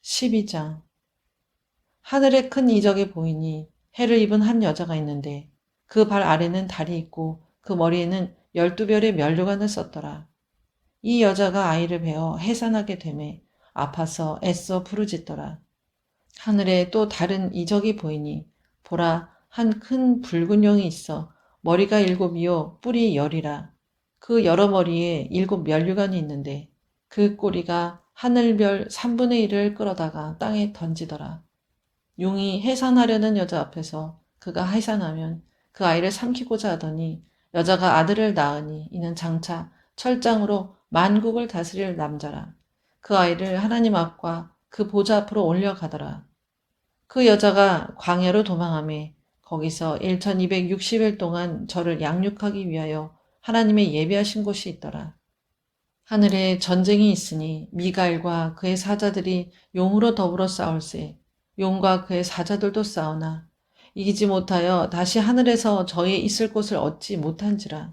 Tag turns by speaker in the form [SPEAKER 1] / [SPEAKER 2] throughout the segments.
[SPEAKER 1] 12장. 하늘에 큰 이적이 보이니 해를 입은 한 여자가 있는데 그 발 아래는 달이 있고 그 머리에는 12별의 면류관을 썼더라. 이 여자가 아이를 베어 해산하게 되매 아파서 애써 부르짖더라. 하늘에 또 다른 이적이 보이니 보라, 한 큰 붉은 용이 있어 머리가 7이요 뿔이 10이라. 그 여러 머리에 7면류관이 있는데 그 꼬리가 하늘별 3분의 1을 끌어다가 땅에 던지더라. 용이 해산하려는 여자 앞에서 그가 해산하면 그 아이를 삼키고자 하더니 여자가 아들을 낳으니 이는 장차 철장으로 만국을 다스릴 남자라. 그 아이를 하나님 앞과 그 보좌 앞으로 올려가더라. 그 여자가 광야로 도망하매 거기서 1260일 동안 저를 양육하기 위하여 하나님의 예비하신 곳이 있더라. 하늘에 전쟁이 있으니 미가엘과 그의 사자들이 용으로 더불어 싸울세. 용과 그의 사자들도 싸우나 이기지 못하여 다시 하늘에서 저의 있을 곳을 얻지 못한지라.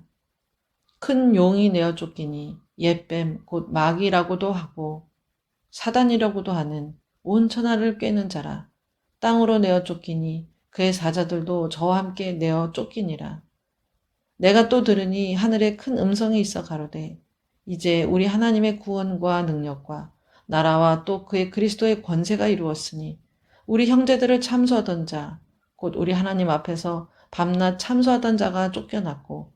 [SPEAKER 1] 큰 용이 내어 쫓기니 옛뱀 곧 마귀라고도 하고 사단이라고도 하는 온 천하를 꿰는 자라. 땅으로 내어 쫓기니 그의 사자들도 저와 함께 내어 쫓기니라. 내가 또 들으니 하늘에 큰 음성이 있어 가로되 이제 우리 하나님의 구원과 능력과 나라와 또 그의 그리스도의 권세가 이루었으니 우리 형제들을 참수하던 자, 곧 우리 하나님 앞에서 밤낮 참수하던 자가 쫓겨났고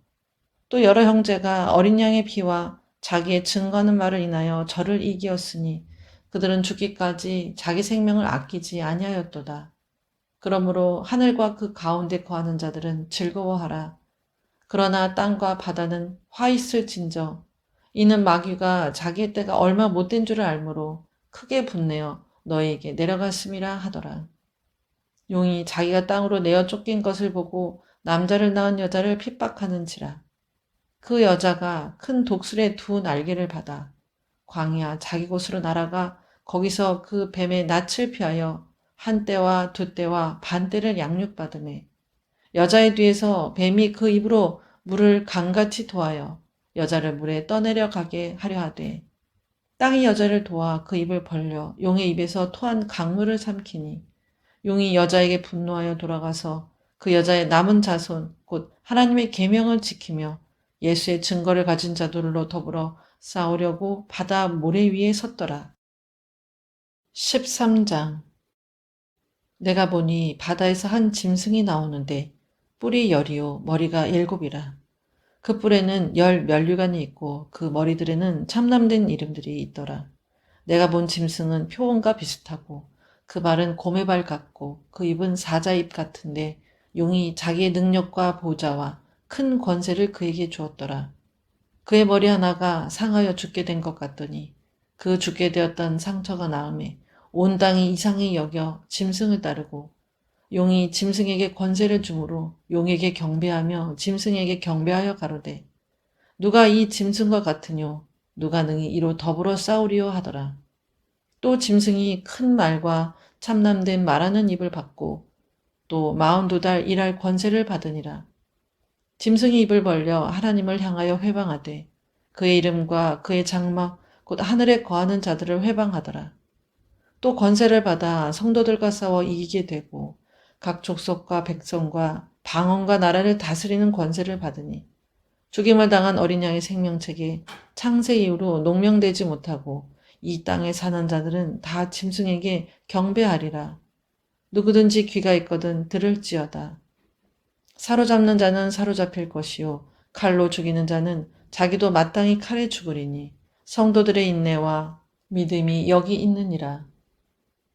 [SPEAKER 1] 또 여러 형제가 어린 양의 피와 자기의 증거하는 말을 인하여 저를 이기었으니 그들은 죽기까지 자기 생명을 아끼지 아니하였도다. 그러므로 하늘과 그 가운데 거하는 자들은 즐거워하라. 그러나 땅과 바다는 화 있을진저 이는 마귀가 자기의 때가 얼마 못된 줄을 알므로 크게 분내어 너희에게 내려갔음이라 하더라. 용이 자기가 땅으로 내어 쫓긴 것을 보고 남자를 낳은 여자를 핍박하는지라. 그 여자가 큰 독수리의 두 날개를 받아 광야 자기 곳으로 날아가 거기서 그 뱀의 낯을 피하여 한 때와 두 때와 반 때를 양육받으매 여자의 뒤에서 뱀이 그 입으로 물을 강같이 도하여 여자를 물에 떠내려 가게 하려 하되 땅이 여자를 도와 그 입을 벌려 용의 입에서 토한 강물을 삼키니 용이 여자에게 분노하여 돌아가서 그 여자의 남은 자손 곧 하나님의 계명을 지키며 예수의 증거를 가진 자들로 더불어 싸우려고 바다 모래 위에 섰더라. 13장. 내가 보니 바다에서 한 짐승이 나오는데 뿔이 10이요 머리가 7이라. 그 뿔에는 10면류관이 있고 그 머리들에는 참남된 이름들이 있더라. 내가 본 짐승은 표범과 비슷하고 그 발은 곰의 발 같고 그 입은 사자 입 같은데 용이 자기의 능력과 보좌와 큰 권세를 그에게 주었더라. 그의 머리 하나가 상하여 죽게 된 것 같더니 그 죽게 되었던 상처가 나음에 온 땅이 이상히 여겨 짐승을 따르고 용이 짐승에게 권세를 주므로 용에게 경배하며 짐승에게 경배하여 가로되 누가 이 짐승과 같으뇨 누가 능히 이로 더불어 싸우리요 하더라. 또 짐승이 큰 말과 참남된 말하는 입을 받고 또 42달 일할 권세를 받으니라. 짐승이 입을 벌려 하나님을 향하여 회방하되 그의 이름과 그의 장막 곧 하늘에 거하는 자들을 회방하더라. 또 권세를 받아 성도들과 싸워 이기게 되고 각 족속과 백성과 방언과 나라를 다스리는 권세를 받으니 죽임을 당한 어린 양의 생명책에 창세 이후로 농명되지 못하고 이 땅에 사는 자들은 다 짐승에게 경배하리라. 누구든지 귀가 있거든 들을지어다. 사로잡는 자는 사로잡힐 것이요 칼로 죽이는 자는 자기도 마땅히 칼에 죽으리니 성도들의 인내와 믿음이 여기 있느니라.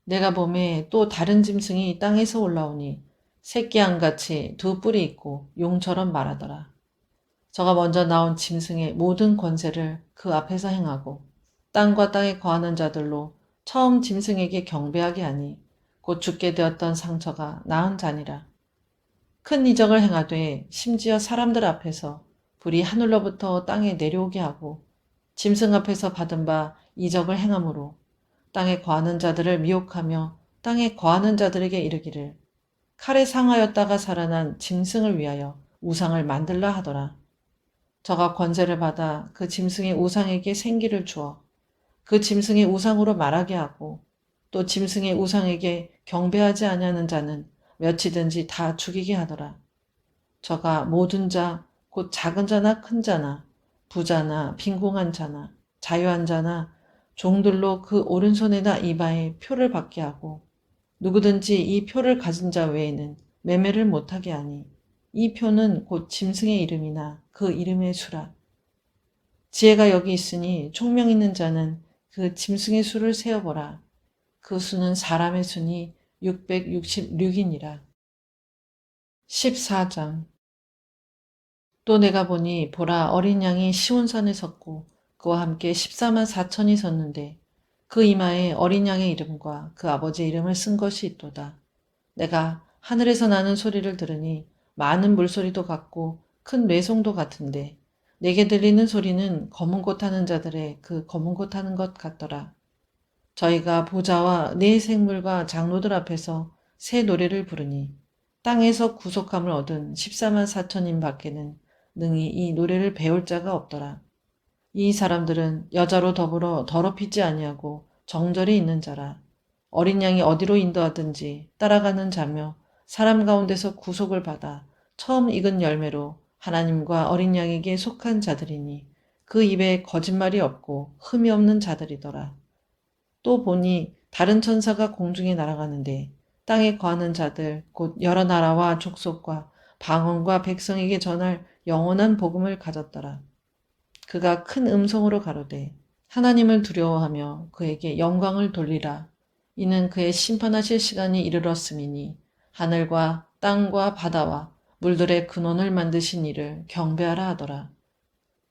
[SPEAKER 1] 내가 보매 또 다른 짐승이 땅에서 올라오니 새끼양같이 두 뿔이 있고 용처럼 말하더라. 저가 먼저 나온 짐승의 모든 권세를 그 앞에서 행하고 땅과 땅에 거하는 자들로 처음 짐승에게 경배하게 하니 곧 죽게 되었던 상처가 나은 자니라. 큰 이적을 행하되 심지어 사람들 앞에서 불이 하늘로부터 땅에 내려오게 하고 짐승 앞에서 받은 바 이적을 행함으로 땅에 거하는 자들을 미혹하며 땅에 거하는 자들에게 이르기를 칼에 상하였다가 살아난 짐승을 위하여 우상을 만들라 하더라. 저가 권세를 받아 그 짐승의 우상에게 생기를 주어 그 짐승의 우상으로 말하게 하고 또 짐승의 우상에게 경배하지 아니하는 자는 몇이든지 다 죽이게 하더라. 저가 모든 자, 곧 작은 자나 큰 자나 부자나 빈궁한 자나 자유한 자나 종들로 그 오른손에나 이마에 표를 받게 하고 누구든지 이 표를 가진 자 외에는 매매를 못하게 하니 이 표는 곧 짐승의 이름이나 그 이름의 수라. 지혜가 여기 있으니 총명 있는 자는 그 짐승의 수를 세어보라. 그 수는 사람의 수니 666이니라. 14장. 또 내가 보니 보라 어린 양이 시온산에 섰고 그와 함께 14만 4천이 섰는데 그 이마에 어린 양의 이름과 그 아버지의 이름을 쓴 것이 있도다. 내가 하늘에서 나는 소리를 들으니 많은 물소리도 같고 큰 뇌송도 같은데 내게 들리는 소리는 검은 곳 하는 자들의 그 검은 곳 하는 것 같더라. 저희가 보좌와 네 생물과 장로들 앞에서 새 노래를 부르니 땅에서 구속함을 얻은 14만 4천인 밖에는 능히 이 노래를 배울 자가 없더라. 이 사람들은 여자로 더불어 더럽히지 아니하고 정절이 있는 자라. 어린 양이 어디로 인도하든지 따라가는 자며 사람 가운데서 구속을 받아 처음 익은 열매로 하나님과 어린 양에게 속한 자들이니 그 입에 거짓말이 없고 흠이 없는 자들이더라. 또 보니 다른 천사가 공중에 날아가는데 땅에 거하는 자들 곧 여러 나라와 족속과 방언과 백성에게 전할 영원한 복음을 가졌더라. 그가 큰 음성으로 가로되 하나님을 두려워하며 그에게 영광을 돌리라. 이는 그의 심판하실 시간이 이르렀음이니 하늘과 땅과 바다와 물들의 근원을 만드신 이를 경배하라 하더라.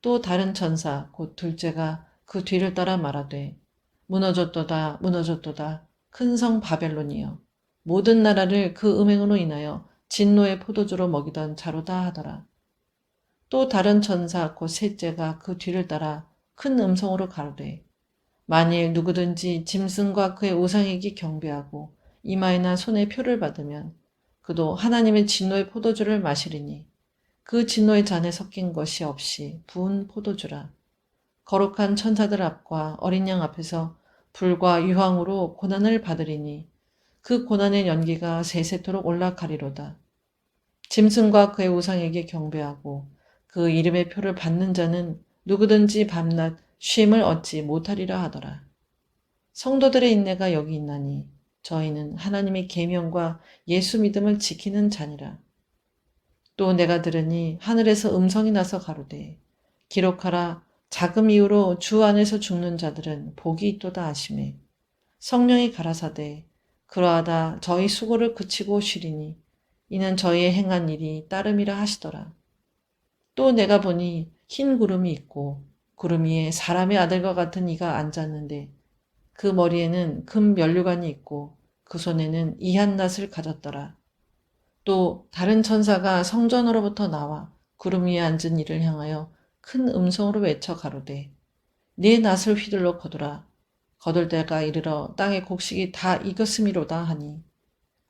[SPEAKER 1] 또 다른 천사 곧 둘째가 그 뒤를 따라 말하되 무너졌도다 무너졌도다 큰 성 바벨론이여 모든 나라를 그 음행으로 인하여 진노의 포도주로 먹이던 자로다 하더라. 또 다른 천사 곧 셋째가 그 뒤를 따라 큰 음성으로 가로되 만일 누구든지 짐승과 그의 우상에게 경배하고 이마에나 손에 표를 받으면 그도 하나님의 진노의 포도주를 마시리니 그 진노의 잔에 섞인 것이 없이 부은 포도주라. 거룩한 천사들 앞과 어린 양 앞에서 불과 유황으로 고난을 받으리니 그 고난의 연기가 세세토록 올라가리로다. 짐승과 그의 우상에게 경배하고 그 이름의 표를 받는 자는 누구든지 밤낮 쉼을 얻지 못하리라 하더라. 성도들의 인내가 여기 있나니 저희는 하나님의 계명과 예수 믿음을 지키는 자니라. 또 내가 들으니 하늘에서 음성이 나서 가로되 기록하라 자금 이후로 주 안에서 죽는 자들은 복이 있도다 하시매 성령이 가라사대 그러하다 저희 수고를 그치고 쉬리니 이는 저희의 행한 일이 따름이라 하시더라. 또 내가 보니 흰 구름이 있고 구름 위에 사람의 아들과 같은 이가 앉았는데 그 머리에는 금 면류관이 있고 그 손에는 이한 낫을 가졌더라. 또 다른 천사가 성전으로부터 나와 구름 위에 앉은 이를 향하여 큰 음성으로 외쳐 가로되 네 낫을 휘둘러 거두라. 거둘 때가 이르러 땅의 곡식이 다 익었음이로다 하니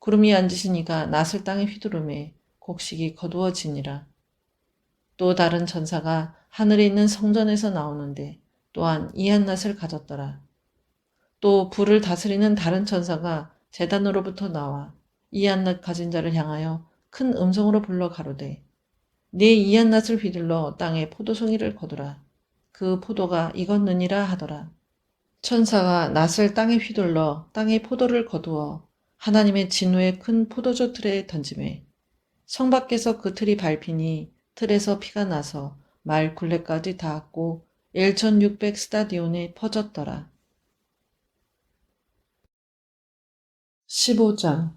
[SPEAKER 1] 구름 위에 앉으신 이가 낫을 땅에 휘두르매 곡식이 거두어지니라. 또 다른 천사가 하늘에 있는 성전에서 나오는데 또한 이한 낫을 가졌더라. 또 불을 다스리는 다른 천사가 제단으로부터 나와 이한낫 가진 자를 향하여 큰 음성으로 불러 가로되 네 이한낫을 휘둘러 땅에 포도송이를 거두라. 그 포도가 익었느니라 하더라. 천사가 낫을 땅에 휘둘러 땅에 포도를 거두어 하나님의 진노의 큰 포도주 틀에 던지매 성 밖에서 그 틀이 밟히니 틀에서 피가 나서 말 굴레까지 닿았고 1600 스타디온에 퍼졌더라. 15장.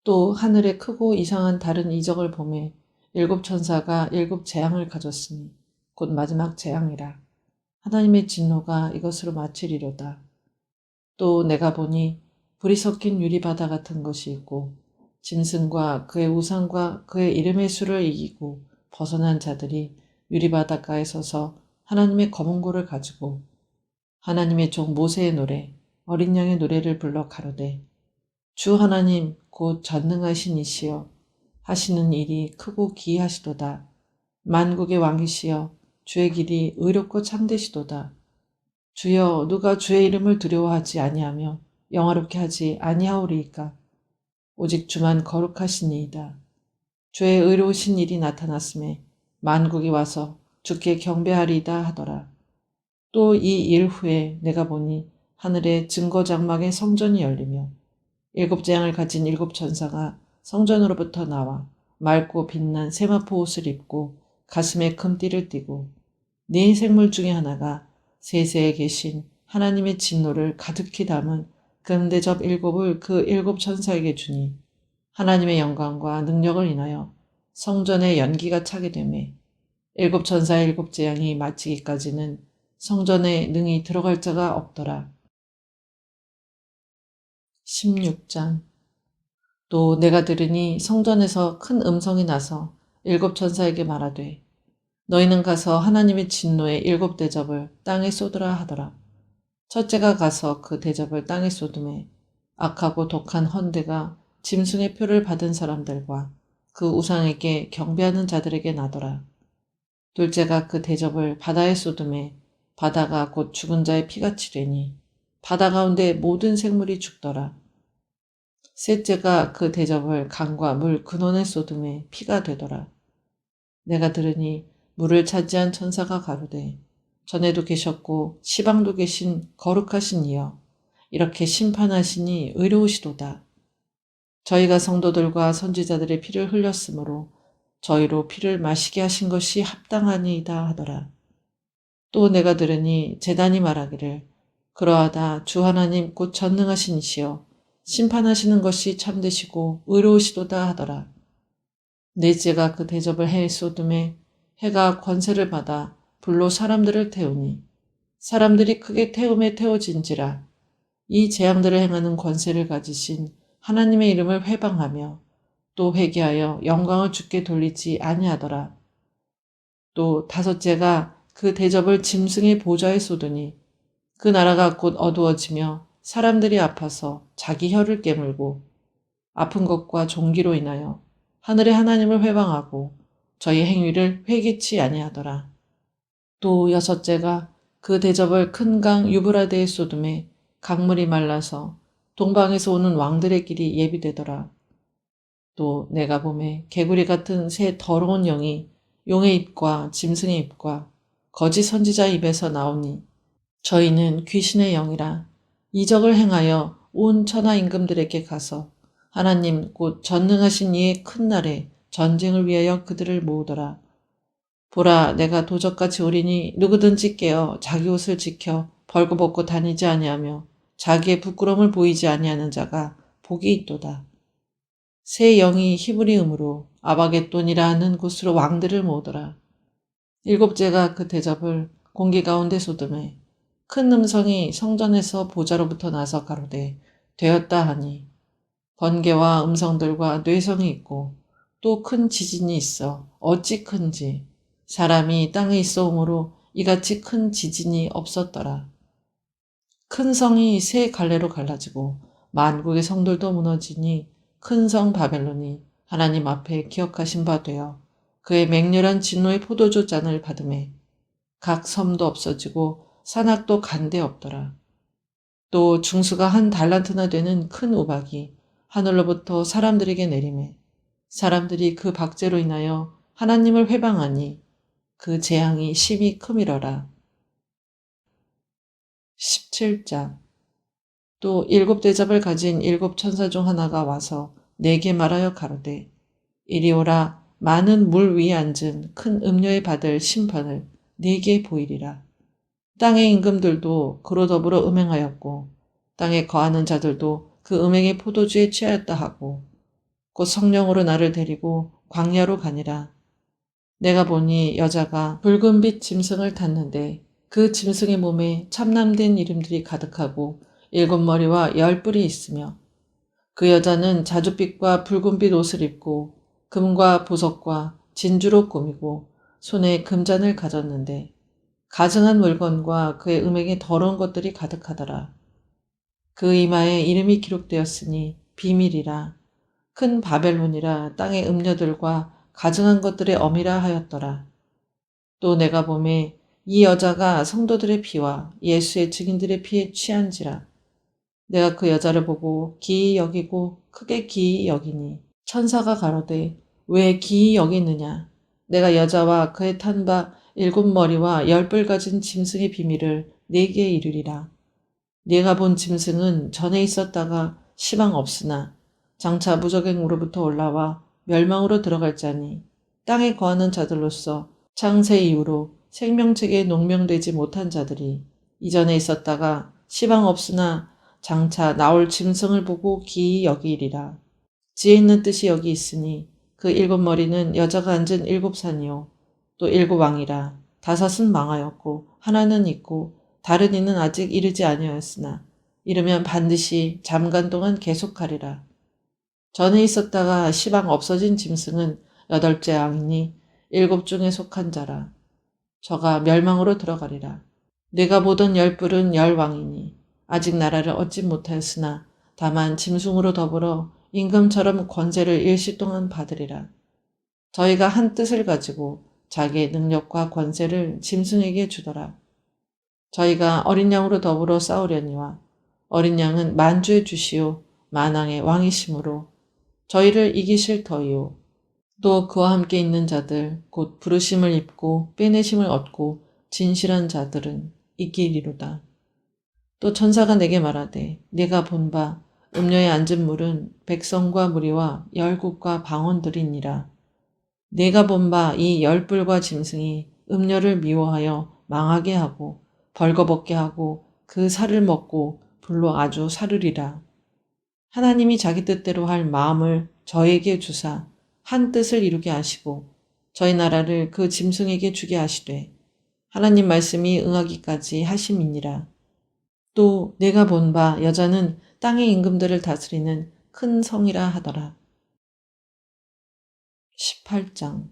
[SPEAKER 1] 또 하늘에 크고 이상한 다른 이적을 보매 일곱 천사가 일곱 재앙을 가졌으니 곧 마지막 재앙이라. 하나님의 진노가 이것으로 마치리로다. 또 내가 보니 불이 섞인 유리바다 같은 것이 있고 짐승과 그의 우상과 그의 이름의 수를 이기고 벗어난 자들이 유리바닷가에 서서 하나님의 검은 고를 가지고 하나님의 종 모세의 노래 어린 양의 노래를 불러 가로되 주 하나님 곧 전능하신 이시여 하시는 일이 크고 기이하시도다. 만국의 왕이시여 주의 길이 의롭고 참되시도다. 주여 누가 주의 이름을 두려워하지 아니하며 영화롭게 하지 아니하오리이까. 오직 주만 거룩하시니이다. 주의 의로우신 일이 나타났음에 만국이 와서 주께 경배하리이다 하더라. 또 이 일 후에 내가 보니 하늘의 증거장막의 성전이 열리며 일곱 재앙을 가진 일곱 천사가 성전으로부터 나와 맑고 빛난 세마포 옷을 입고 가슴에 금띠를 띠고 네 생물 중에 하나가 세세에 계신 하나님의 진노를 가득히 담은 금대접 일곱을 그 일곱 천사에게 주니 하나님의 영광과 능력을 인하여 성전에 연기가 차게 되매 일곱 천사의 일곱 재앙이 마치기까지는 성전에 능히 들어갈 자가 없더라. 16장. 또 내가 들으니 성전에서 큰 음성이 나서 일곱 천사에게 말하되 너희는 가서 하나님의 진노의 일곱 대접을 땅에 쏟으라 하더라. 첫째가 가서 그 대접을 땅에 쏟음에 악하고 독한 헌대가 짐승의 표를 받은 사람들과 그 우상에게 경배하는 자들에게 나더라. 둘째가 그 대접을 바다에 쏟음에 바다가 곧 죽은 자의 피같이 되니 바다 가운데 모든 생물이 죽더라. 셋째가 그 대접을 강과 물 근원에 쏟음에 피가 되더라. 내가 들으니 물을 차지한 천사가 가로되 전에도 계셨고 시방도 계신 거룩하신 이여 이렇게 심판하시니 의로우시도다. 저희가 성도들과 선지자들의 피를 흘렸으므로 저희로 피를 마시게 하신 것이 합당하니이다 하더라. 또 내가 들으니 제단이 말하기를 그러하다 주 하나님 곧 전능하신 이시여 심판하시는 것이 참되시고 의로우시도다 하더라. 넷째가 그 대접을 해에 쏟음에 해가 권세를 받아 불로 사람들을 태우니 사람들이 크게 태움에 태워진지라. 이 재앙들을 행하는 권세를 가지신 하나님의 이름을 회방하며 또 회개하여 영광을 주께 돌리지 아니하더라. 또 다섯째가 그 대접을 짐승의 보좌에 쏟으니 그 나라가 곧 어두워지며 사람들이 아파서 자기 혀를 깨물고 아픈 것과 종기로 인하여 하늘의 하나님을 회방하고 저희 행위를 회개치 아니하더라. 또 여섯째가 그 대접을 큰 강 유브라데에 쏟음에 강물이 말라서 동방에서 오는 왕들의 길이 예비되더라. 또 내가 보매 개구리 같은 새 더러운 영이 용의 입과 짐승의 입과 거짓 선지자의 입에서 나오니 저희는 귀신의 영이라 이적을 행하여 온 천하 임금들에게 가서 하나님 곧 전능하신 이의 큰 날에 전쟁을 위하여 그들을 모으더라. 보라 내가 도적같이 오리니 누구든지 깨어 자기 옷을 지켜 벌거벗고 다니지 아니하며 자기의 부끄러움을 보이지 아니하는 자가 복이 있도다. 새 영이 히브리음으로 아바겟돈이라 하는 곳으로 왕들을 모으더라. 일곱째가 그 대접을 공기 가운데 쏟음에 큰 음성이 성전에서 보좌로부터 나서 가로되 되었다 하니 번개와 음성들과 뇌성이 있고 또 큰 지진이 있어 어찌 큰지 사람이 땅에 있어 오므로 이같이 큰 지진이 없었더라. 큰 성이 세 갈래로 갈라지고 만국의 성들도 무너지니 큰 성 바벨론이 하나님 앞에 기억하신 바 되어 그의 맹렬한 진노의 포도주 잔을 받음에 각 섬도 없어지고 산악도 간데 없더라. 또 중수가 한 달란트나 되는 큰 우박이 하늘로부터 사람들에게 내리매 사람들이 그 박제로 인하여 하나님을 회방하니 그 재앙이 심히 크미러라. 17장. 또 일곱 대접을 가진 일곱 천사 중 하나가 와서 내게 말하여 가로되 이리 오라. 많은 물 위에 앉은 큰 음녀에 받을 심판을 네게 보이리라. 땅의 임금들도 그로 더불어 음행하였고 땅에 거하는 자들도 그 음행의 포도주에 취하였다 하고 곧 성령으로 나를 데리고 광야로 가니라. 내가 보니 여자가 붉은빛 짐승을 탔는데 그 짐승의 몸에 참남된 이름들이 가득하고 일곱 머리와 열 뿔이 있으며 그 여자는 자줏빛과 붉은빛 옷을 입고 금과 보석과 진주로 꾸미고 손에 금잔을 가졌는데 가증한 물건과 그의 음행에 더러운 것들이 가득하더라. 그 이마에 이름이 기록되었으니 비밀이라 큰 바벨론이라 땅의 음녀들과 가증한 것들의 어미라 하였더라. 또 내가 보매 이 여자가 성도들의 피와 예수의 증인들의 피에 취한지라 내가 그 여자를 보고 기이 여기고 크게 기이 여기니 천사가 가로되 왜 기이 여기느냐. 내가 여자와 그의 탄 바 7머리와 10뿔 가진 짐승의 비밀을 네게 이르리라. 네가 본 짐승은 전에 있었다가 시방 없으나 장차 무적행으로부터 올라와 멸망으로 들어갈 자니 땅에 거하는 자들로서 창세 이후로 생명책에 농명되지 못한 자들이 이전에 있었다가 시방 없으나 장차 나올 짐승을 보고 기이 여기리라. 지혜 있는 뜻이 여기 있으니 그 7머리는 여자가 앉은 7산이요 또 7왕이라. 5은 망하였고 하나는 있고 다른 이는 아직 이르지 아니하였으나 이르면 반드시 잠깐 동안 계속하리라. 전에 있었다가 시방 없어진 짐승은 8째 왕이니 7 중에 속한 자라. 저가 멸망으로 들어가리라. 내가 보던 10뿔은 10왕이니 아직 나라를 얻지 못하였으나 다만 짐승으로 더불어 임금처럼 권세를 일시 동안 받으리라. 저희가 한 뜻을 가지고 자기의 능력과 권세를 짐승에게 주더라. 저희가 어린 양으로 더불어 싸우려니와 어린 양은 만주의 주시오 만왕의 왕이시므로 저희를 이기실 터이요. 또 그와 함께 있는 자들 곧 부르심을 입고 빼내심을 얻고 진실한 자들은 이기리로다. 또 천사가 내게 말하되 내가 본 바 음녀에 앉은 물은 백성과 무리와 열국과 방언들이니라. 내가 본 바 이 10뿔과 짐승이 음녀를 미워하여 망하게 하고 벌거벗게 하고 그 살을 먹고 불로 아주 사르리라. 하나님이 자기 뜻대로 할 마음을 저에게 주사 한 뜻을 이루게 하시고 저희 나라를 그 짐승에게 주게 하시되 하나님 말씀이 응하기까지 하심이니라. 또 내가 본 바 여자는 땅의 임금들을 다스리는 큰 성이라 하더라. 18장.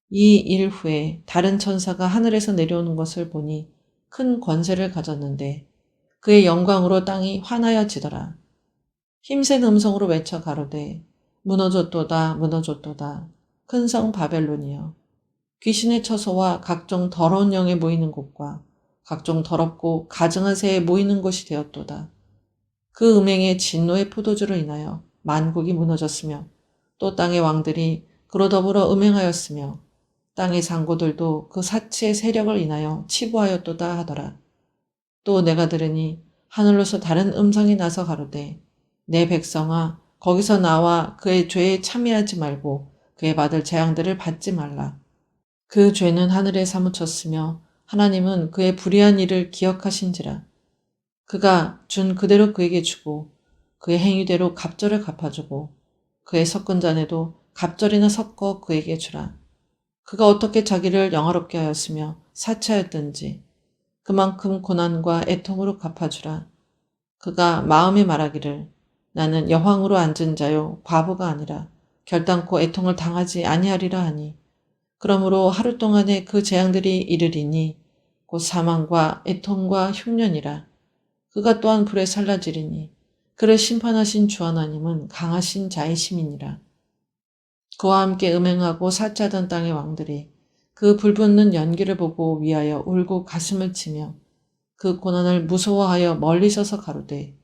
[SPEAKER 1] 이 일 후에 다른 천사가 하늘에서 내려오는 것을 보니 큰 권세를 가졌는데 그의 영광으로 땅이 환하여지더라. 힘센 음성으로 외쳐 가로되 무너졌도다 무너졌도다 큰 성 바벨론이여 귀신의 처소와 각종 더러운 영에 모이는 곳과 각종 더럽고 가증한 새에 모이는 곳이 되었도다. 그 음행의 진노의 포도주로 인하여 만국이 무너졌으며 또 땅의 왕들이 그로 더불어 음행하였으며 땅의 상고들도 그 사치의 세력을 인하여 치부하였도다 하더라. 또 내가 들으니 하늘로서 다른 음성이 나서 가로되 내 백성아 거기서 나와 그의 죄에 참여하지 말고 그의 받을 재앙들을 받지 말라. 그 죄는 하늘에 사무쳤으며 하나님은 그의 불의한 일을 기억하신지라. 그가 준 그대로 그에게 주고 그의 행위대로 갑절을 갚아주고 그의 섞은 잔에도 갑절이나 섞어 그에게 주라. 그가 어떻게 자기를 영화롭게 하였으며 사치하였든지 그만큼 고난과 애통으로 갚아주라. 그가 마음에 말하기를 나는 여황으로 앉은 자요 과부가 아니라 결단코 애통을 당하지 아니하리라 하니 그러므로 하루 동안에 그 재앙들이 이르리니 곧 사망과 애통과 흉년이라. 그가 또한 불에 살라지리니 그를 심판하신 주 하나님은 강하신 자이심이니라. 그와 함께 음행하고 사치하던 땅의 왕들이 그 불붙는 연기를 보고 위하여 울고 가슴을 치며 그 고난을 무서워하여 멀리 서서 가로되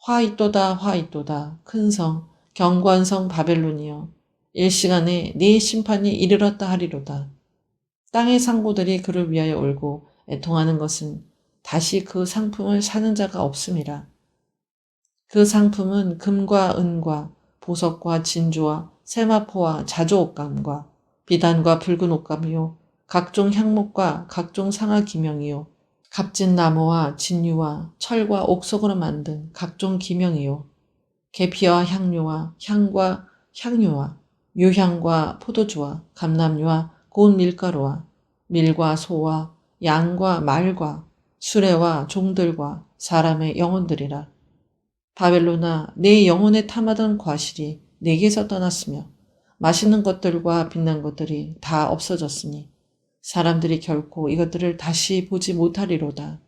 [SPEAKER 1] 화 있도다 화 있도다 큰 성 견고한 성 바벨론이여 일시간에 네 심판이 이르렀다 하리로다. 땅의 상고들이 그를 위하여 울고 애통하는 것은 다시 그 상품을 사는 자가 없음이라. 그 상품은 금과 은과 보석과 진주와 세마포와 자조 옷감과 비단과 붉은 옷감이요 각종 향목과 각종 상아 기명이요 값진 나무와 진유와 철과 옥석으로 만든 각종 기명이요 계피와 향료와 향과 향유와 유향과 포도주와 감람유와 고운 밀가루와 밀과 소와 양과 말과 수레와 종들과 사람의 영혼들이라. 바벨론아 내 영혼에 탐하던 과실이 내게서 떠났으며 맛있는 것들과 빛난 것들이 다 없어졌으니 사람들이 결코 이것들을 다시 보지 못하리로다.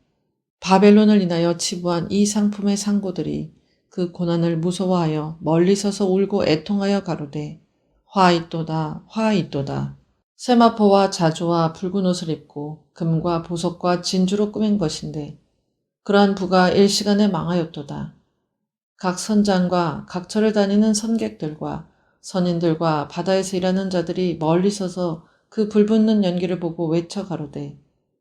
[SPEAKER 1] 바벨론을 인하여 치부한 이 상품의 상고들이 그 고난을 무서워하여 멀리 서서 울고 애통하여 가로되 화 있도다 화 있도다. 세마포와 자주와 붉은 옷을 입고 금과 보석과 진주로 꾸민 것인데 그러한 부가 일시간에 망하였도다. 각 선장과 각처를 다니는 선객들과 선인들과 바다에서 일하는 자들이 멀리 서서 그 불붙는 연기를 보고 외쳐 가로되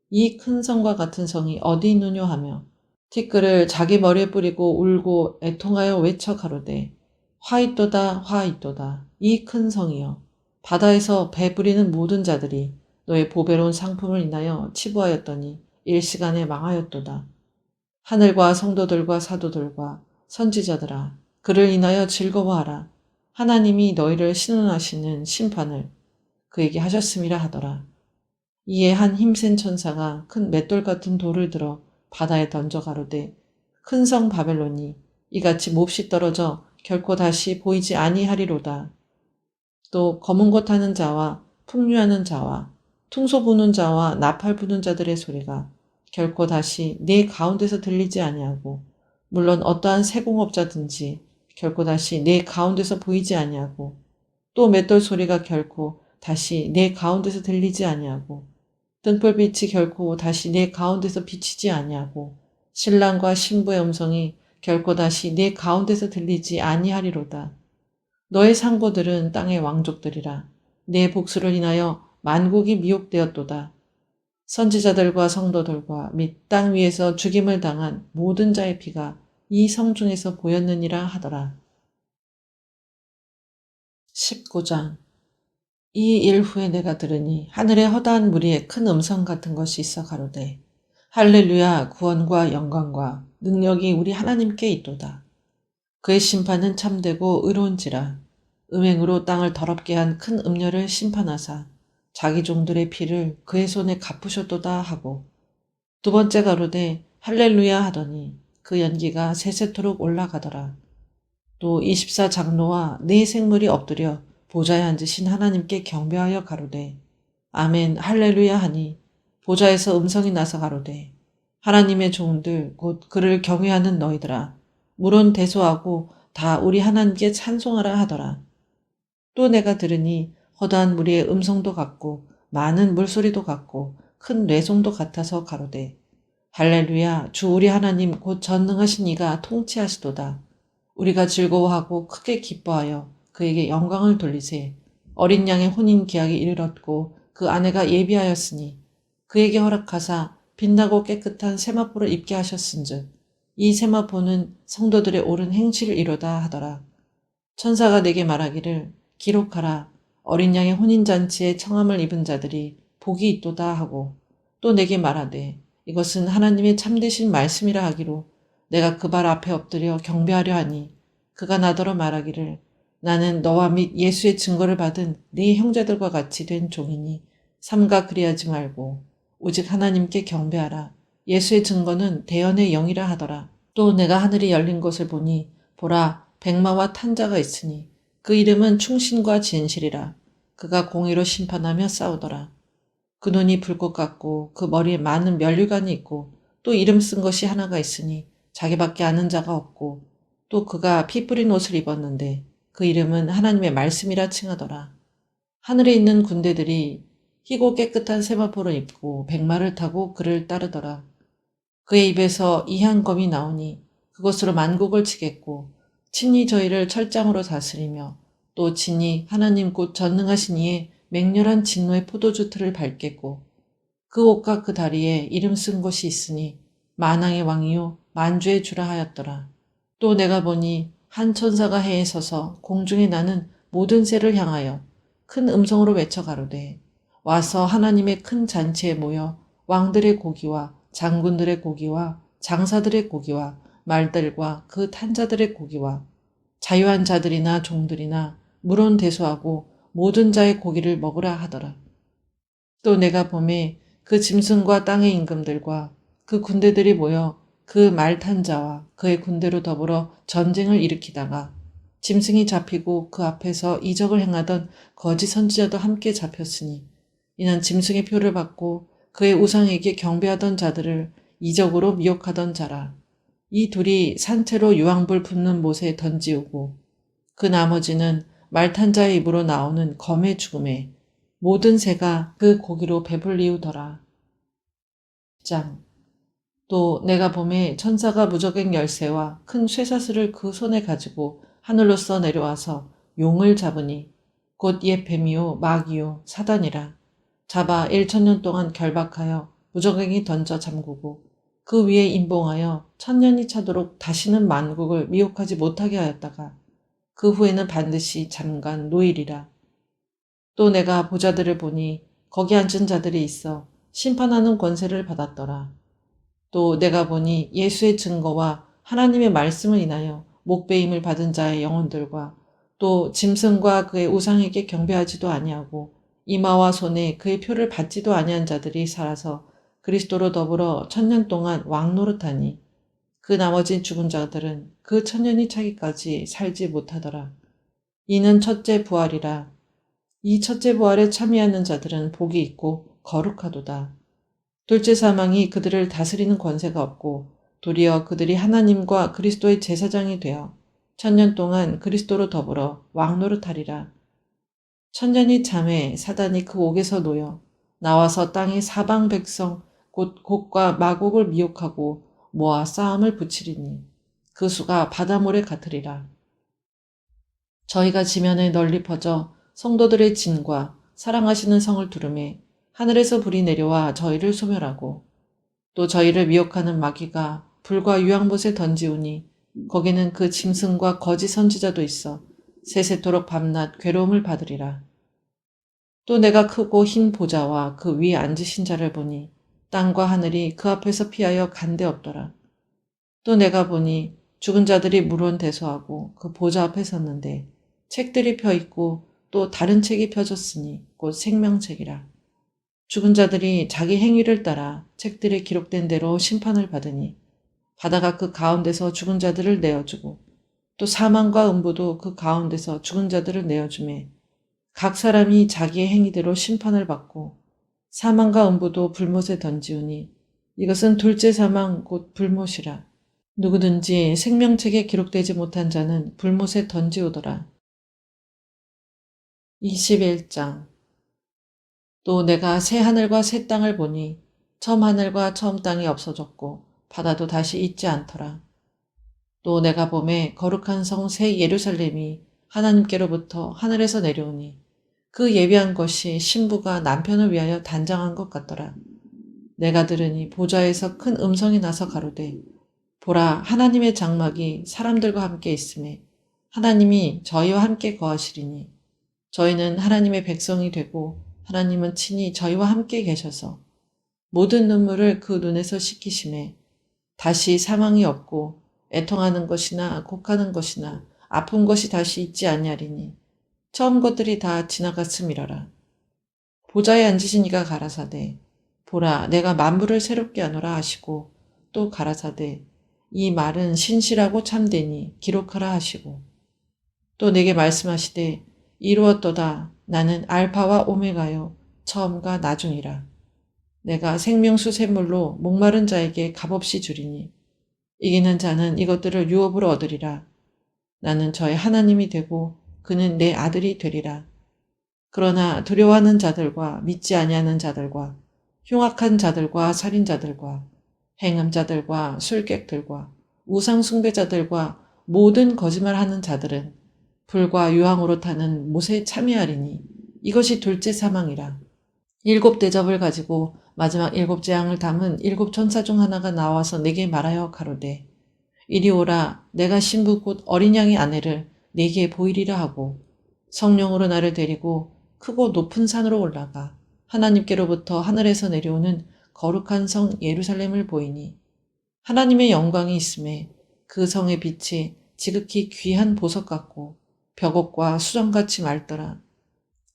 [SPEAKER 1] 이 큰 성과 같은 성이 어디 있느뇨 하며 티끌을 자기 머리에 뿌리고 울고 애통하여 외쳐 가로되 화 있도다 화 있도다 이 큰 성이여 바다에서 배 부리는 모든 자들이 너의 보배로운 상품을 인하여 치부하였더니 일시간에 망하였도다. 하늘과 성도들과 사도들과 선지자들아 그를 인하여 즐거워하라. 하나님이 너희를 신원하시는 심판을 그에게 하셨음이라 하더라. 이에 한 힘센 천사가 큰 맷돌 같은 돌을 들어 바다에 던져 가로되 큰 성 바벨론이 이같이 몹시 떨어져 결코 다시 보이지 아니하리로다. 또 검은 것 하는 자와 풍류하는 자와 퉁소 부는 자와 나팔 부는 자들의 소리가 결코 다시 네 가운데서 들리지 아니하고 물론 어떠한 세공업자든지 결코 다시 네 가운데서 보이지 아니하고 또 맷돌 소리가 결코 다시 네 가운데서 들리지 아니하고 등불빛이 결코 다시 네 가운데서 비치지 아니하고 신랑과 신부의 음성이 결코 다시 네 가운데서 들리지 아니하리로다. 너의 상고들은 땅의 왕족들이라. 내 복수를 인하여 만국이 미혹되었도다. 선지자들과 성도들과 및 땅 위에서 죽임을 당한 모든 자의 피가 이 성 중에서 보였느니라 하더라. 19장 이 일 후에 내가 들으니 하늘의 허다한 무리에 큰 음성 같은 것이 있어 가로되 할렐루야 구원과 영광과 능력이 우리 하나님께 있도다. 그의 심판은 참되고 의로운지라 음행으로 땅을 더럽게 한 큰 음녀를 심판하사 자기 종들의 피를 그의 손에 갚으셨도다 하고 두 번째 가로되 할렐루야 하더니 그 연기가 세세토록 올라가더라. 또 24장로와 네 생물이 엎드려 보좌에 앉으신 하나님께 경배하여 가로되 아멘 할렐루야 하니 보좌에서 음성이 나서 가로되 하나님의 종들 곧 그를 경외하는 너희들아 물은 대소하고 다 우리 하나님께 찬송하라 하더라. 또 내가 들으니 허다한 무리의 음성도 같고 많은 물소리도 같고 큰 뇌송도 같아서 가로되 할렐루야 주 우리 하나님 곧 전능하신 이가 통치하시도다. 우리가 즐거워하고 크게 기뻐하여 그에게 영광을 돌리세. 어린 양의 혼인 기약이 이르렀고 그 아내가 예비하였으니 그에게 허락하사 빛나고 깨끗한 세마포를 입게 하셨은즉 이 세마포는 성도들의 옳은 행실을 이루다 하더라. 천사가 내게 말하기를 기록하라. 어린 양의 혼인잔치에 청함을 입은 자들이 복이 있도다 하고 또 내게 말하되 이것은 하나님의 참되신 말씀이라 하기로 내가 그 발 앞에 엎드려 경배하려 하니 그가 나더러 말하기를 나는 너와 및 예수의 증거를 받은 네 형제들과 같이 된 종이니 삼가 그리하지 말고 오직 하나님께 경배하라. 예수의 증거는 대언의 영이라 하더라. 또 내가 하늘이 열린 것을 보니 보라 백마와 탄자가 있으니 그 이름은 충신과 진실이라. 그가 공의로 심판하며 싸우더라. 그 눈이 불꽃 같고 그 머리에 많은 면류관이 있고 또 이름 쓴 것이 하나가 있으니 자기밖에 아는 자가 없고 또 그가 피 뿌린 옷을 입었는데 그 이름은 하나님의 말씀이라 칭하더라. 하늘에 있는 군대들이 희고 깨끗한 세마포를 입고 백마를 타고 그를 따르더라. 그의 입에서 이한 검이 나오니 그것으로 만국을 치겠고 친히 저희를 철장으로 다스리며 또 친히 하나님 곧 전능하신 이의 맹렬한 진노의 포도주 틀을 밟겠고 그 옷과 그 다리에 이름 쓴 것이 있으니 만왕의 왕이요 만주의 주라 하였더라. 또 내가 보니 한 천사가 해에 서서 공중에 나는 모든 새를 향하여 큰 음성으로 외쳐 가로되 와서 하나님의 큰 잔치에 모여 왕들의 고기와 장군들의 고기와 장사들의 고기와 말들과 그 탄자들의 고기와 자유한 자들이나 종들이나 물은 대소하고 모든 자의 고기를 먹으라 하더라. 또 내가 보매 그 짐승과 땅의 임금들과 그 군대들이 모여 그 말 탄 자와 그의 군대로 더불어 전쟁을 일으키다가 짐승이 잡히고 그 앞에서 이적을 행하던 거짓 선지자도 함께 잡혔으니 이는 짐승의 표를 받고 그의 우상에게 경배하던 자들을 이적으로 미혹하던 자라. 이 둘이 산채로 유황불 붙는 못에 던지우고 그 나머지는 말탄 자의 입으로 나오는 검의 죽음에 모든 새가 그 고기로 배불리우더라. 장. 또 내가 봄에 천사가 무저갱 열쇠와 큰 쇠사슬을 그 손에 가지고 하늘로서 내려와서 용을 잡으니 곧 옛 뱀이요 마귀요 사단이라. 잡아 1,000년 동안 결박하여 무저갱이 던져 잠그고 그 위에 임봉하여 1,000년이 차도록 다시는 만국을 미혹하지 못하게 하였다가 그 후에는 반드시 잠깐 노일이라. 또 내가 보좌들을 보니 거기 앉은 자들이 있어 심판하는 권세를 받았더라. 또 내가 보니 예수의 증거와 하나님의 말씀을 인하여 목배임을 받은 자의 영혼들과 또 짐승과 그의 우상에게 경배하지도 아니하고 이마와 손에 그의 표를 받지도 아니한 자들이 살아서 그리스도로 더불어 1,000년 동안 왕노릇하니 그 나머지 죽은 자들은 그 1,000년이 차기까지 살지 못하더라. 이는 첫째 부활이라. 이 첫째 부활에 참여하는 자들은 복이 있고 거룩하도다. 둘째 사망이 그들을 다스리는 권세가 없고 도리어 그들이 하나님과 그리스도의 제사장이 되어 1,000년 동안 그리스도로 더불어 왕노릇하리라. 1,000년이 참에 사단이 그 옥에서 놓여 나와서 땅의 사방 백성 곧 곡과 마곡을 미혹하고 모아 싸움을 붙이리니 그 수가 바다모래 같으리라. 저희가 지면에 널리 퍼져 성도들의 진과 사랑하시는 성을 두르매 하늘에서 불이 내려와 저희를 소멸하고 또 저희를 미혹하는 마귀가 불과 유황못에 던지우니 거기는 그 짐승과 거짓 선지자도 있어 세세토록 밤낮 괴로움을 받으리라. 또 내가 크고 흰 보좌와 그 위에 앉으신 자를 보니 땅과 하늘이 그 앞에서 피하여 간데 없더라. 또 내가 보니 죽은 자들이 물론대소하고 그 보좌 앞에 섰는데 책들이 펴있고 또 다른 책이 펴졌으니 곧 생명책이라. 죽은 자들이 자기 행위를 따라 책들에 기록된 대로 심판을 받으니 바다가 그 가운데서 죽은 자들을 내어주고 또 사망과 음부도 그 가운데서 죽은 자들을 내어주매 각 사람이 자기의 행위대로 심판을 받고 사망과 음부도 불못에 던지우니 이것은 둘째 사망 곧 불못이라. 누구든지 생명책에 기록되지 못한 자는 불못에 던지우더라. 21장. 또 내가 새 하늘과 새 땅을 보니 처음 하늘과 처음 땅이 없어졌고 바다도 다시 있지 않더라. 또 내가 보매 거룩한 성 새 예루살렘이 하나님께로부터 하늘에서 내려오니 그 예비한 것이 신부가 남편을 위하여 단장한 것 같더라. 내가 들으니 보좌에서 큰 음성이 나서 가로되 보라 하나님의 장막이 사람들과 함께 있음에 하나님이 저희와 함께 거하시리니 저희는 하나님의 백성이 되고 하나님은 친히 저희와 함께 계셔서 모든 눈물을 그 눈에서 씻기심에 다시 사망이 없고 애통하는 것이나 곡하는 것이나 아픈 것이 다시 있지 아니하리니 처음 것들이 다 지나갔음이러라. 보좌에 앉으신 이가 가라사대 보라 내가 만물을 새롭게 하노라 하시고 또 가라사대 이 말은 신실하고 참되니 기록하라 하시고 또 내게 말씀하시되 이루었도다 나는 알파와 오메가요 처음과 나중이라. 내가 생명수 샘물로 목마른 자에게 값없이 주리니 이기는 자는 이것들을 유업으로 얻으리라. 나는 저의 하나님이 되고 그는 내 아들이 되리라. 그러나 두려워하는 자들과 믿지 아니하는 자들과 흉악한 자들과 살인자들과 행음자들과 술객들과 우상숭배자들과 모든 거짓말하는 자들은 불과 유황으로 타는 못에 참여하리니 이것이 둘째 사망이라. 7 대접을 가지고 마지막 7 재앙을 담은 7 천사 중 하나가 나와서 내게 말하여 가로되 이리 오라 내가 신부 곧 어린 양의 아내를 네게 보이리라 하고 성령으로 나를 데리고 크고 높은 산으로 올라가 하나님께로부터 하늘에서 내려오는 거룩한 성 예루살렘을 보이니 하나님의 영광이 있음에 그 성의 빛이 지극히 귀한 보석 같고 벽옥과 수정같이 맑더라.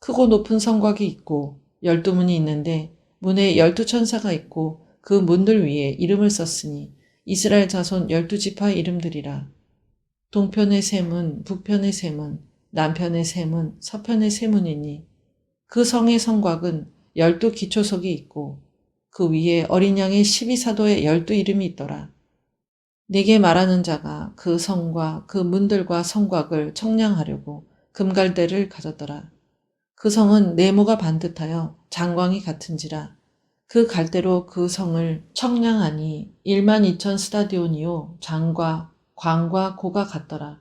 [SPEAKER 1] 크고 높은 성곽이 있고 12문이 있는데 문에 12천사가 있고 그 문들 위에 이름을 썼으니 이스라엘 자손 12지파의 이름들이라. 동편의 세 문, 북편의 세 문, 남편의 세 문, 서편의 세 문이니 그 성의 성곽은 12기초석이 있고 그 위에 어린 양의 12사도의 12 이름이 있더라. 네게 말하는 자가 그 성과 그 문들과 성곽을 청량하려고 금갈대를 가졌더라. 그 성은 네모가 반듯하여 장광이 같은지라 그 갈대로 그 성을 청량하니 12,000 스타디온이요 장과 광과 고가 같더라.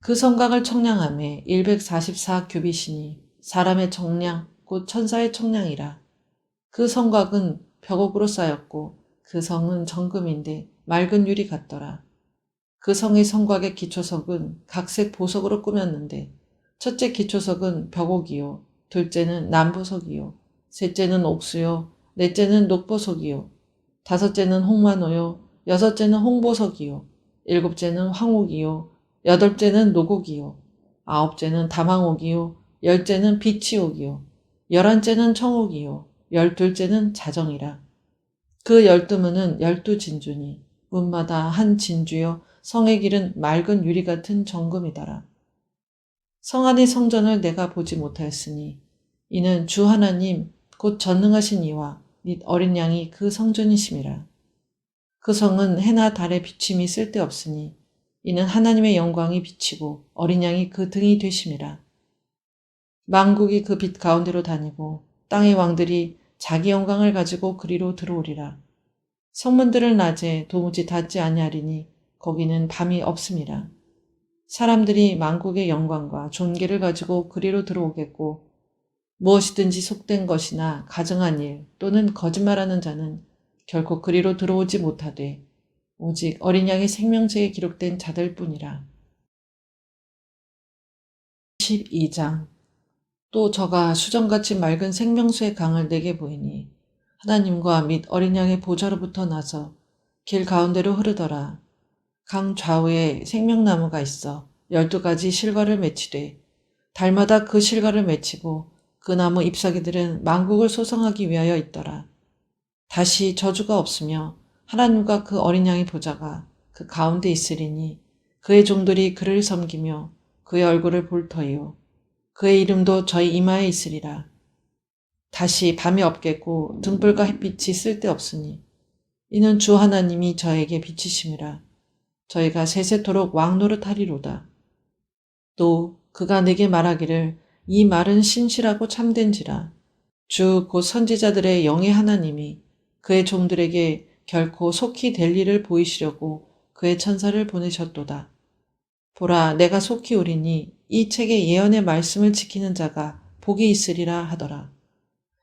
[SPEAKER 1] 그 성곽을 청량함에 144 규빗이니 사람의 청량 곧 천사의 청량이라. 그 성곽은 벽옥으로 쌓였고 그 성은 정금인데 맑은 유리 같더라. 그 성의 성곽의 기초석은 각색 보석으로 꾸몄는데 첫째 기초석은 벽옥이요 둘째는 남보석이요 셋째는 옥수요 넷째는 녹보석이요 다섯째는 홍마노요 여섯째는 홍보석이요 일곱째는 황옥이요 여덟째는 노곡이요 아홉째는 다망옥이요 열째는 비치옥이요 열한째는 청옥이요 열둘째는 자정이라. 그 12문은 12진주니 문마다 한 진주여 성의 길은 맑은 유리 같은 정금이더라. 성 안의 성전을 내가 보지 못하였으니 이는 주 하나님 곧 전능하신 이와 및 어린 양이 그 성전이심이라. 그 성은 해나 달의 비침이 쓸데없으니 이는 하나님의 영광이 비치고 어린 양이 그 등이 되심이라. 만국이 그 빛 가운데로 다니고 땅의 왕들이 자기 영광을 가지고 그리로 들어오리라. 성문들을 낮에 도무지 닫지 아니하리니 거기는 밤이 없음이라. 사람들이 만국의 영광과 존귀를 가지고 그리로 들어오겠고 무엇이든지 속된 것이나 가증한 일 또는 거짓말하는 자는 결코 그리로 들어오지 못하되 오직 어린 양의 생명책에 기록된 자들뿐이라. 12장. 또 저가 수정같이 맑은 생명수의 강을 내게 보이니 하나님과 및 어린 양의 보좌로부터 나서 길 가운데로 흐르더라. 강 좌우에 생명나무가 있어 12가지 실과를 맺히되 달마다 그 실과를 맺히고 그 나무 잎사귀들은 만국을 소성하기 위하여 있더라. 다시 저주가 없으며 하나님과 그 어린 양의 보좌가 그 가운데 있으리니 그의 종들이 그를 섬기며 그의 얼굴을 볼 터이요 그의 이름도 저희 이마에 있으리라. 다시 밤이 없겠고 등불과 햇빛이 쓸데없으니 이는 주 하나님이 저에게 비치심이라. 저희가 세세토록 왕노릇하리로다. 또 그가 내게 말하기를 이 말은 신실하고 참된지라. 주 곧 선지자들의 영의 하나님이 그의 종들에게 결코 속히 될 일을 보이시려고 그의 천사를 보내셨도다. 보라 내가 속히 오리니 이 책의 예언의 말씀을 지키는 자가 복이 있으리라 하더라.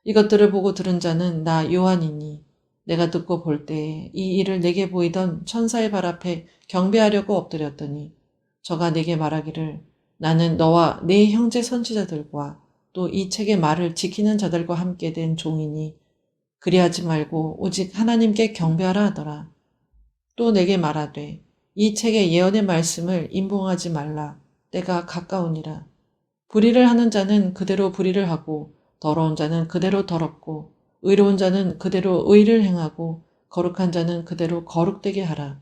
[SPEAKER 1] 이것들을 보고 들은 자는 나 요한이니 내가 듣고 볼 때에 이 일을 내게 보이던 천사의 발 앞에 경배하려고 엎드렸더니 저가 내게 말하기를 나는 너와 네 형제 선지자들과 또 이 책의 말을 지키는 자들과 함께 된 종이니 그리하지 말고 오직 하나님께 경배하라 하더라. 또 내게 말하되 이 책의 예언의 말씀을 임봉하지 말라. 때가 가까우니라. 불의를 하는 자는 그대로 불의를 하고 더러운 자는 그대로 더럽고 의로운 자는 그대로 의를 행하고 거룩한 자는 그대로 거룩되게 하라.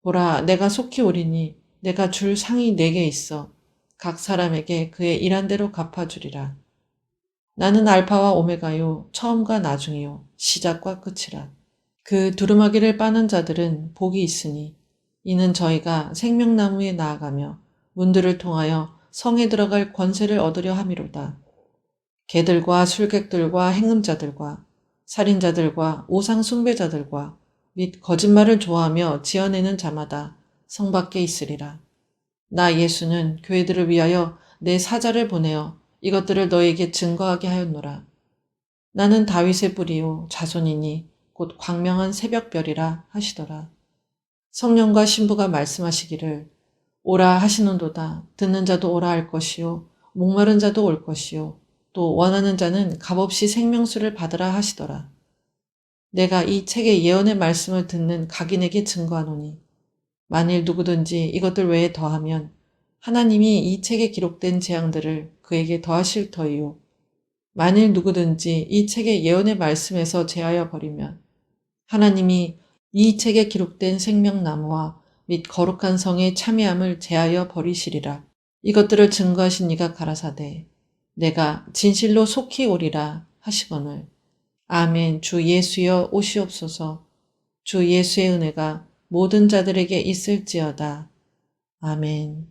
[SPEAKER 1] 보라 내가 속히 오리니 내가 줄 상이 내게 있어 각 사람에게 그의 일한 대로 갚아주리라. 나는 알파와 오메가요 처음과 나중이요 시작과 끝이라. 그 두루마기를 빠는 자들은 복이 있으니 이는 저희가 생명나무에 나아가며 문들을 통하여 성에 들어갈 권세를 얻으려 함이로다. 개들과 술객들과 행음자들과 살인자들과 우상 숭배자들과 및 거짓말을 좋아하며 지어내는 자마다 성 밖에 있으리라. 나 예수는 교회들을 위하여 내 사자를 보내어 이것들을 너에게 증거하게 하였노라. 나는 다윗의 뿌리요 자손이니 곧 광명한 새벽별이라 하시더라. 성령과 신부가 말씀하시기를 오라 하시는도다. 듣는 자도 오라 할 것이요 목마른 자도 올 것이요 또 원하는 자는 값없이 생명수를 받으라 하시더라. 내가 이 책의 예언의 말씀을 듣는 각인에게 증거하노니 만일 누구든지 이것들 외에 더하면 하나님이 이 책에 기록된 재앙들을 그에게 더하실 터이요 만일 누구든지 이 책의 예언의 말씀에서 제하여 버리면 하나님이 이 책에 기록된 생명나무와 및 거룩한 성의 참여함을 제하여 버리시리라. 이것들을 증거하신 이가 가라사대 내가 진실로 속히 오리라 하시거늘. 아멘. 주 예수여 오시옵소서. 주 예수의 은혜가 모든 자들에게 있을지어다. 아멘.